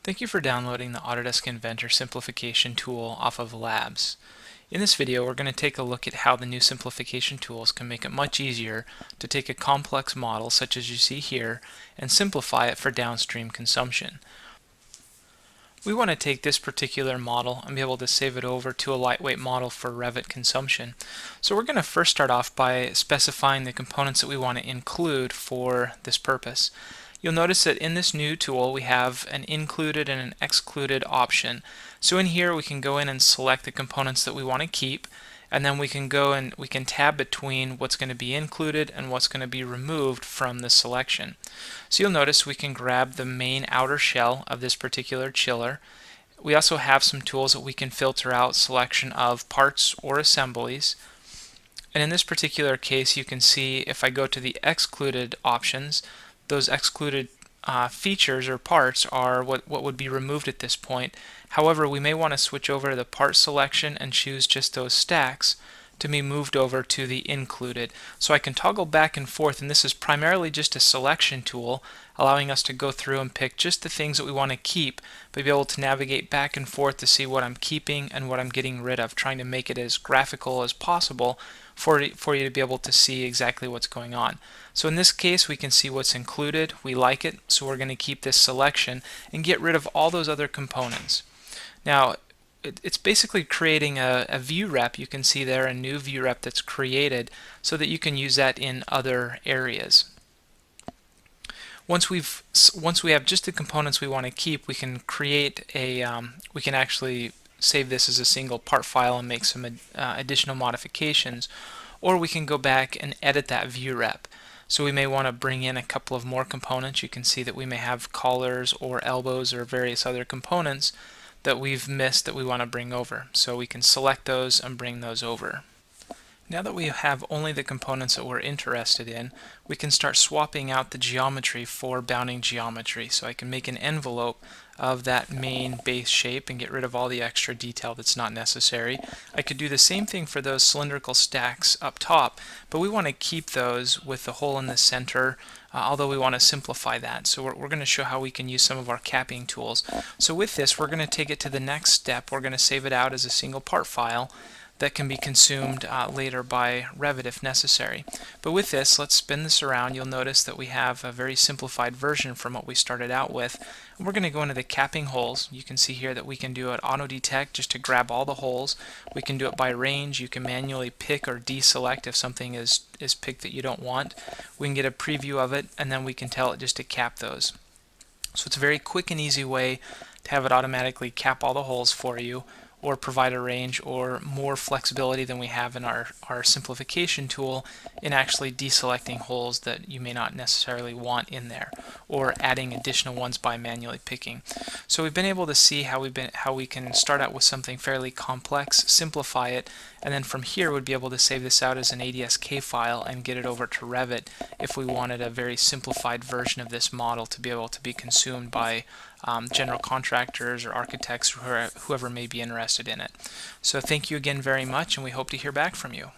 Thank you for downloading the Autodesk Inventor Simplification tool off of Labs. In this video, we're going to take a look at how the new simplification tools can make it much easier to take a complex model, such as you see here, and simplify it for downstream consumption. We want to take this particular model and be able to save it over to a lightweight model for Revit consumption. So we're going to first start off by specifying the components that we want to include for this purpose. You'll notice that in this new tool we have an included and an excluded option. So in here we can go in and select the components that we want to keep, and then we can go and we can tab between what's going to be included and what's going to be removed from the selection. So you'll notice we can grab the main outer shell of this particular chiller. We also have some tools that we can filter out selection of parts or assemblies. And in this particular case, you can see if I go to the excluded options, those excluded features or parts are what would be removed at this point. However, we may want to switch over to the part selection and choose just those stacks to be moved over to the included. So I can toggle back and forth, and this is primarily just a selection tool, allowing us to go through and pick just the things that we want to keep, but be able to navigate back and forth to see what I'm keeping and what I'm getting rid of, trying to make it as graphical as possible for you to be able to see exactly what's going on. So in this case, we can see what's included. We like it, so we're going to keep this selection and get rid of all those other components. Now, it's basically creating a view rep. You can see there a new view rep that's created so that you can use that in other areas. Once we have just the components we want to keep, we can create we can actually save this as a single part file and make some additional modifications, or we can go back and edit that view rep. So we may want to bring in a couple of more components. You can see that we may have collars or elbows or various other components that we've missed that we want to bring over. So we can select those and bring those over. Now that we have only the components that we're interested in, we can start swapping out the geometry for bounding geometry. So I can make an envelope of that main base shape and get rid of all the extra detail that's not necessary. I could do the same thing for those cylindrical stacks up top, but we want to keep those with the hole in the center, although we want to simplify that. So we're going to show how we can use some of our capping tools. So with this, we're going to take it to the next step. We're going to save it out as a single part file that can be consumed later by Revit if necessary. But with this, let's spin this around. You'll notice that we have a very simplified version from what we started out with. And we're going to go into the capping holes. You can see here that we can do it auto detect just to grab all the holes. We can do it by range. You can manually pick or deselect if something is picked that you don't want. We can get a preview of it, and then we can tell it just to cap those. So it's a very quick and easy way to have it automatically cap all the holes for you, or provide a range, or more flexibility than we have in our simplification tool in actually deselecting holes that you may not necessarily want in there, or adding additional ones by manually picking. So we've been able to see how we can start out with something fairly complex, simplify it, and then from here we'd be able to save this out as an ADSK file and get it over to Revit if we wanted a very simplified version of this model to be able to be consumed by general contractors or architects or whoever may be interested in it. So thank you again very much, and we hope to hear back from you.